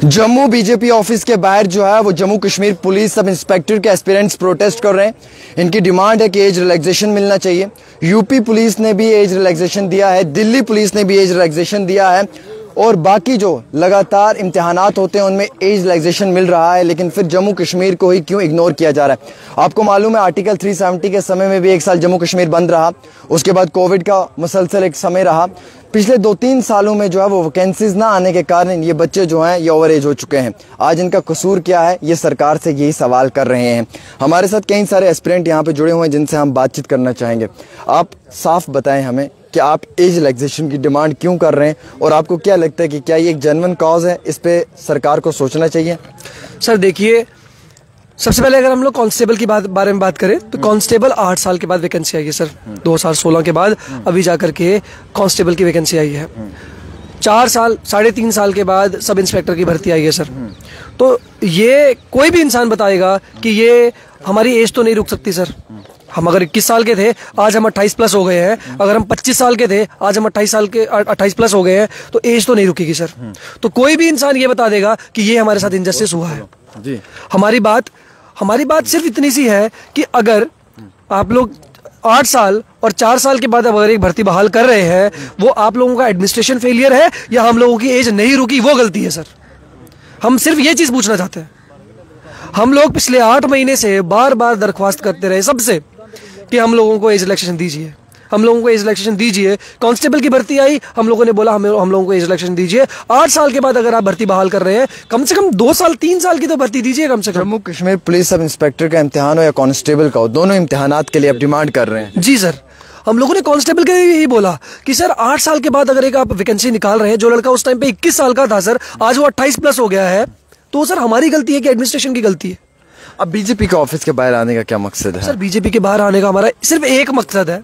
Jammu BJP office के बाहर जो है वो Jammu Kashmir police sub inspector के एस्पिरेंट्स प्रोटेस्ट कर रहे हैं। इनकी डिमांड है कि एज रिलैक्सेशन मिलना चाहिए। यूपी पुलिस ने भी एज रिलैक्सेशन दिया है, दिल्ली पुलिस ने भी एज रिलैक्सेशन दिया है और बाकी जो लगातार इम्तिहानात होते हैं उनमें एज रिलैक्सेशन मिल रहा है, लेकिन फिर जम्मू कश्मीर को ही क्यों इग्नोर किया जा रहा है। आपको मालूम है आर्टिकल 370 के समय में भी 1 साल जम्मू कश्मीर बंद रहा, उसके बाद कोविड का मुसलसल एक समय रहा। पिछले 2-3 सालों में जो है वो वैकेंसीज ना आने के कारण ये बच्चे जो हैं ये ओवर एज हो चुके हैं। आज इनका कसूर क्या है, ये सरकार से यही सवाल कर रहे हैं। हमारे साथ कई सारे एस्पिरेंट यहाँ पे जुड़े हुए हैं जिनसे हम बातचीत करना चाहेंगे। आप साफ बताएं हमें कि आप एज रिलैक्सेशन की डिमांड क्यों कर रहे हैं और आपको क्या लगता है कि क्या ये एक जेन्युइन कॉज है, इस पे सरकार को सोचना चाहिए? सर देखिए, सबसे पहले अगर हम लोग कांस्टेबल की बारे में बात करें तो कांस्टेबल 8 साल के बाद वैकेंसी आई है सर। 2016 के बाद अभी जाकर के कांस्टेबल की वैकेंसी आई है। 4 साल 3.5 साल के बाद सब इंस्पेक्टर की भर्ती आई है सर। तो ये कोई भी इंसान बताएगा कि ये हमारी एज तो नहीं रुक सकती सर। हम अगर 21 साल के थे आज हम 28 प्लस हो गए हैं, अगर हम 25 साल के थे आज हम 28 प्लस हो गए हैं, तो एज तो नहीं रुकेगी सर। तो कोई भी इंसान ये बता देगा कि ये हमारे साथ इनजस्टिस हुआ है जी। हमारी बात सिर्फ इतनी सी है कि अगर आप लोग 8 साल और 4 साल के बाद अगर एक भर्ती बहाल कर रहे हैं, वो आप लोगों का एडमिनिस्ट्रेशन फेलियर है या हम लोगों की एज नहीं रुकी वो गलती है सर। हम सिर्फ ये चीज पूछना चाहते हैं। हम लोग पिछले 8 महीने से बार बार दरख्वास्त करते रहे सबसे कि हम लोगों को एज रिलैक्सेशन दीजिए, हम लोगों को एज रिलैक्सेशन दीजिए। कांस्टेबल की भर्ती आई, हम लोगों ने बोला हम लोगों को एज रिलैक्सेशन दीजिए। 8 साल के बाद अगर आप भर्ती बहाल कर रहे हैं, कम से कम 2 साल 3 साल की तो भर्ती दीजिए कम से कम। Jammu Kashmir police sub inspector का इम्तिहान हो या कांस्टेबल का हो, दोनों इम्तिहानात के लिए आप डिमांड कर रहे हैं? जी सर, हम लोगों ने कांस्टेबल के लिए यही बोला कि सर 8 साल के बाद अगर एक आप वैकेंसी निकाल रहे हैं, जो लड़का उस टाइम पे 21 साल का था सर, आज वो 28 प्लस हो गया है, तो सर हमारी गलती है कि एडमिनिस्ट्रेशन की गलती है। अब बीजेपी के ऑफिस के बाहर आने का क्या मकसद है? सर बीजेपी के बाहर आने का हमारा सिर्फ एक मकसद है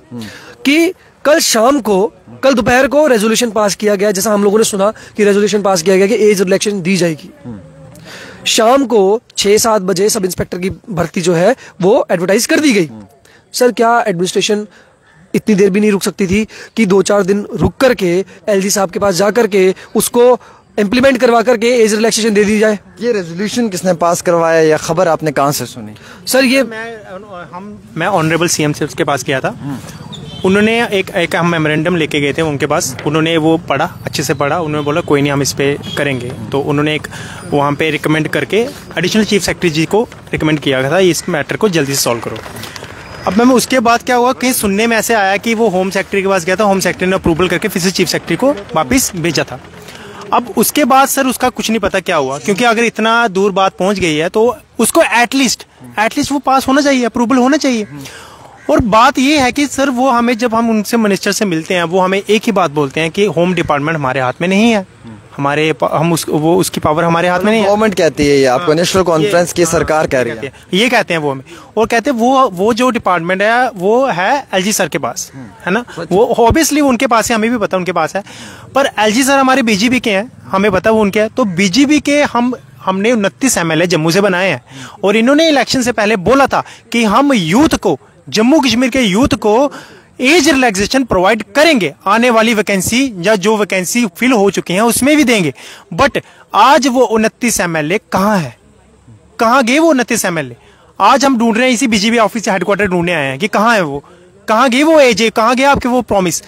कि कल दोपहर को रेजोल्यूशन पास किया गया, जैसा हम लोगों ने सुना कि रेजोल्यूशन पास किया गया कि एज रिलैक्सेशन दी जाएगी। शाम को 6-7 बजे सब इंस्पेक्टर की भर्ती जो है वो एडवर्टाइज कर दी गई। सर क्या एडमिनिस्ट्रेशन इतनी देर भी नहीं रुक सकती थी कि 2-4 दिन रुक करके एलजी साहब के पास जा करके उसको इम्प्लीमेंट करवा करके एज रिलैक्सेशन दे दी जाए? ये रेजोल्यूशन किसने पास करवाया या खबर आपने कहां से सुनी? सर ये मैं ऑनरेबल सीएम से उसके पास गया था। उन्होंने एक हम मेमोरेंडम लेके गए थे उनके पास, उन्होंने वो पढ़ा, अच्छे से पढ़ा। उन्होंने बोला कोई नहीं हम इस पे करेंगे। तो उन्होंने एक वहाँ पे रिकमेंड करके एडिशनल चीफ सेक्रेटरी जी को रिकमेंड किया था इस मैटर को जल्दी से सॉल्व करो। अब मैम उसके बाद क्या हुआ, कहीं सुनने में ऐसे आया कि वो होम सेक्रेटरी के पास गया था, होम सेक्रेटरी ने अप्रूवल करके फिर से चीफ सेक्रेटरी को वापस भेजा था। अब उसके बाद सर उसका कुछ नहीं पता क्या हुआ, क्योंकि अगर इतना दूर बात पहुंच गई है तो उसको एटलीस्ट वो पास होना चाहिए, अप्रूवल होना चाहिए। और बात ये है कि सर वो हमें जब हम उनसे मिनिस्टर से मिलते हैं वो हमें एक ही बात बोलते हैं कि होम डिपार्टमेंट हमारे हाथ में नहीं है, उसकी पावर हमारे हाथ में नहीं है। गवर्नमेंट कहती है ये, आपको नेशनल कॉन्फ्रेंस की सरकार कह रही है, ये कहते हैं वो हमें। और कहते हैं वो जो डिपार्टमेंट है वो है एलजी सर के पास, है ना। वो ऑब्वियसली उनके पास है, हमें भी पता उनके पास है। पर एलजी सर हमारे बीजेपी के हैं, हमें पता वो उनके हैं। तो बीजेपी के हमने 29 MLA जम्मू से बनाए हैं और इन्होंने इलेक्शन से पहले बोला था कि हम यूथ को, जम्मू कश्मीर के यूथ को एज रिलैक्सेशन प्रोवाइड करेंगे, आने वाली वैकेंसी या जो वैकेंसी फिल हो चुकी हैं उसमें भी देंगे। बट आज वो 29 MLA कहाँ है, कहाँ गए वो 29 MLA? आज हम ढूंढ रहे हैं, इसी बीजेपी ऑफिस से हेडक्वार्टर ढूंढने आए हैं कि कहाँ है वो, कहाँ गए वो एज, कहाँ गए आपके वो प्रॉमिस?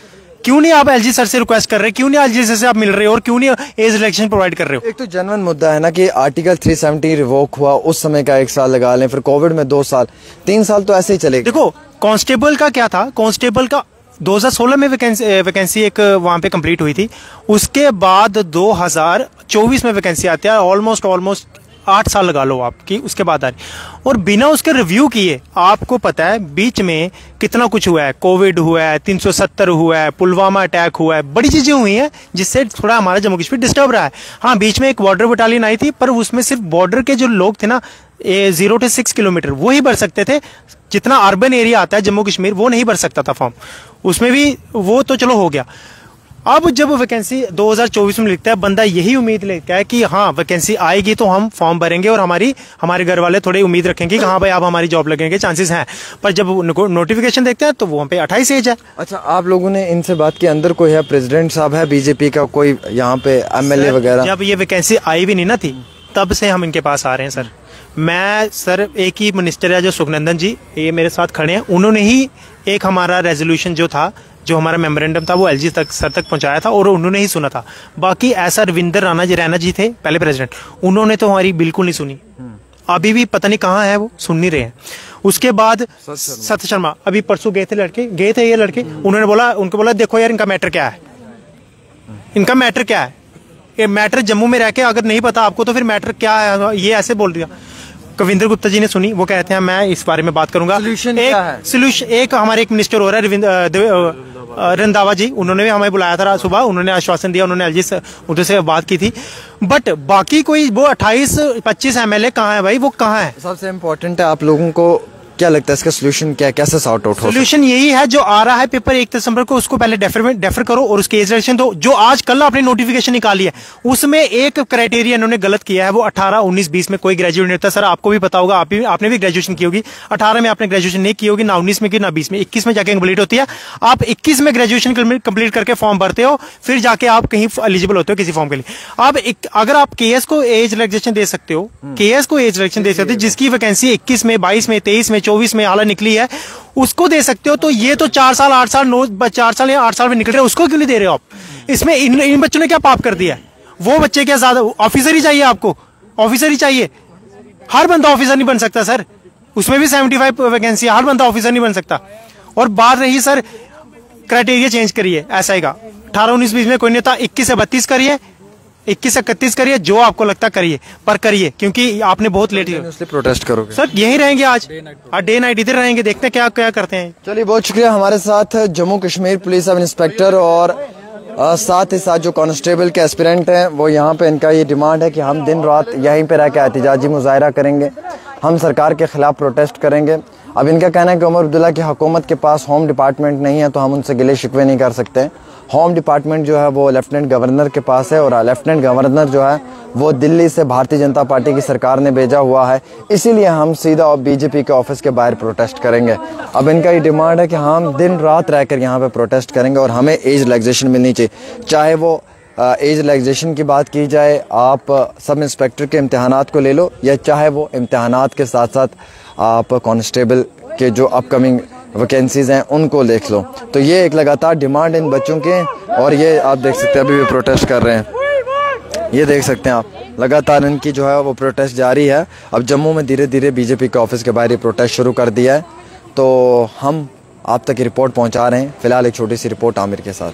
क्यों नहीं आप एलजी सर से रिक्वेस्ट कर रहे, क्यों नहीं एलजी सर से आप मिल रहे हो और क्यों नहीं एज रिलैक्सेशन प्रोवाइड कर रहे हो? एक तो जेन्युइन मुद्दा है ना कि आर्टिकल 370 रिवोक हुआ, उस समय का 1 साल लगा लें, फिर कोविड में 2 साल, 3 साल तो ऐसे ही चलेगा। देखो कांस्टेबल का क्या था, कांस्टेबल का 2016 में वैकेंसी एक वहां पे कंप्लीट हुई थी। उसके बाद 2024 में वैकेंसी आती है, ऑलमोस्ट 8 साल लगा लो आपकी, उसके बाद आ रही। और बिना उसके रिव्यू किए, आपको पता है बीच में कितना कुछ हुआ है, कोविड हुआ है, 370 हुआ है, पुलवामा अटैक हुआ है, बड़ी चीजें हुई हैं जिससे थोड़ा हमारा जम्मू कश्मीर डिस्टर्ब रहा है। हाँ बीच में एक बॉर्डर बटालियन आई थी, पर उसमें सिर्फ बॉर्डर के जो लोग थे ना 0 से 6 किलोमीटर वो ही भर सकते थे। जितना अर्बन एरिया आता है जम्मू कश्मीर वो नहीं भर सकता था फॉर्म, उसमें भी वो तो चलो हो गया। अब जब वैकेंसी 2024 में लिखता है, बंदा यही उम्मीद लेता है कि हाँ वैकेंसी आएगी तो हम फॉर्म भरेंगे और हमारे घर वाले थोड़ी उम्मीद रखेंगे कि हाँ भाई अब हमारी जॉब लगने के चांसेस हैं। पर जब नोटिफिकेशन देखते हैं तो वहाँ पे 28 एज है। अच्छा, आप लोगों ने इनसे बात की, अंदर कोई है, प्रेसिडेंट साहब है बीजेपी का, कोई यहाँ पे एमएलए वगैरह? जब ये वैकेंसी आई भी नहीं ना थी तब से हम इनके पास आ रहे हैं सर। मैं सर, एक ही मिनिस्टर है जो सुखनंदन जी, ये मेरे साथ खड़े हैं, उन्होंने ही एक हमारा रेजोल्यूशन जो था, जो हमारा मेमोरेंडम था, वो एलजी सर तक पहुंचाया था और उन्होंने ही सुना था। बाकी ऐसा रविंदर रैना जी थे पहले प्रेसिडेंट, उन्होंने तो हमारी बिल्कुल नहीं सुनी। अभी भी पता नहीं कहाँ है, वो सुन नहीं रहे हैं। उसके बाद सत शर्मा अभी परसों गए थे ये लड़के, उनको बोला देखो यार इनका मैटर क्या है, इनका मैटर क्या है, ये मैटर जम्मू में रह के अगर नहीं पता आपको तो फिर मैटर क्या है, ये ऐसे बोल दिया। कविंद्र गुप्ता जी ने सुनी, वो कहते हैं मैं इस बारे में बात करूंगा। सोल्यूशन एक हमारे एक मिनिस्टर हो रहा है रंधावा जी, उन्होंने भी हमें बुलाया था सुबह, उन्होंने आश्वासन दिया, उन्होंने एलजी उधर से बात की थी। बट बाकी कोई वो 28-25 एमएलए कहाँ है भाई, वो कहाँ है? सबसे इम्पोर्टेंट है, आप लोगों को क्या लगता है इसका सोल्यूशन क्या है, कैसे सॉर्ट आउट हो? सोल्यूशन यही है, जो आ रहा है पेपर 1 दिसंबर को, उसको पहले डेफर करो और उसके एज रिलेक्शन दो। जो आज कल आपने नोटिफिकेशन निकाली है उसमें एक क्राइटेरिया इन्होंने गलत किया है, वो 18, 19, 20 में कोई ग्रेजुएट नहीं होता। सर आपको भी पता होगा, आपने भी ग्रेजुएशन की होगी, 18 में आपने ग्रेजुएशन नहीं की होगी, ना 19 में की, ना 20 में, 21 में जाके कंप्लीट होती है। आप 21 में ग्रेजुएशन कंप्लीट करके फॉर्म भरते हो, फिर जाके आप कहीं एलिजिबल होते हो किसी फॉर्म के लिए। अब अगर आप केएस को एज रिलैक्सेशन दे सकते हो, केएस को एज रिलैक्सेशन दे सकते हो, जिसकी वैकेंसी 21 में, 22 में, 23 में, 24 में हाल निकली है, उसको दे सकते हो। तो ये तो 4 साल 8 साल 4 साल या 8 साल में निकल रहे हैं, उसको क्यों नहीं दे रहे हो आप? इसमें इन बच्चों ने क्या पाप कर दिया है? वो बच्चे क्या ज्यादा ऑफिसर ही चाहिए आपको? ऑफिसर ही चाहिए? हर बंदा ऑफिसर नहीं बन सकता सर, उसमें भी 75 वैकेंसी, हर बंदा ऑफिसर नहीं बन सकता। और बात रही सर क्राइटेरिया चेंज करिए एसआई का, 18, 19, 20 में कोई नहीं होता, 21 से 32 करिए, 21 से 31 करिए, जो आपको लगता करिए, पर करिए, क्योंकि आपने बहुत लेट किया। प्रोटेस्ट करोगे सर? यही रहेंगे आज डे नाइट इधर रहेंगे, देखते हैं क्या करते हैं। चलिए, बहुत शुक्रिया। हमारे साथ Jammu Kashmir police sub inspector और साथ ही साथ जो कांस्टेबल के एस्पिरेंट हैं, वो यहाँ पे इनका ये डिमांड है कि हम दिन रात यहीं पे रह के एहतजाजी मुजाहरा करेंगे, हम सरकार के खिलाफ प्रोटेस्ट करेंगे। अब इनका कहना है कि उमर अब्दुल्ला की हुकूमत के पास होम डिपार्टमेंट नहीं है, तो हम उनसे गिले शिकवे नहीं कर सकते। होम डिपार्टमेंट जो है वो लेफ्टिनेंट गवर्नर के पास है, और लेफ्टिनेंट गवर्नर जो है वो दिल्ली से भारतीय जनता पार्टी की सरकार ने भेजा हुआ है, इसीलिए हम सीधा बीजेपी के ऑफिस के बाहर प्रोटेस्ट करेंगे। अब इनका ये डिमांड है कि हम दिन रात रहकर यहाँ पे प्रोटेस्ट करेंगे और हमें एज रिलैक्सेशन मिलनी चाहिए। चाहे वो एज रिलैक्सेशन की बात की जाए, आप सब इंस्पेक्टर के इम्तहानात को ले लो, या चाहे वो इम्तहानात के साथ साथ आप कांस्टेबल के जो अपकमिंग वैकेंसीज हैं उनको देख लो। तो ये एक लगातार डिमांड इन बच्चों के, और ये आप देख सकते हैं अभी भी प्रोटेस्ट कर रहे हैं, ये देख सकते हैं आप, लगातार इनकी जो है वो प्रोटेस्ट जारी है। अब जम्मू में धीरे धीरे बीजेपी के ऑफिस के बाहर ये प्रोटेस्ट शुरू कर दिया है, तो हम आप तक रिपोर्ट पहुंचा रहे हैं। फिलहाल एक छोटी सी रिपोर्ट आमिर के साथ।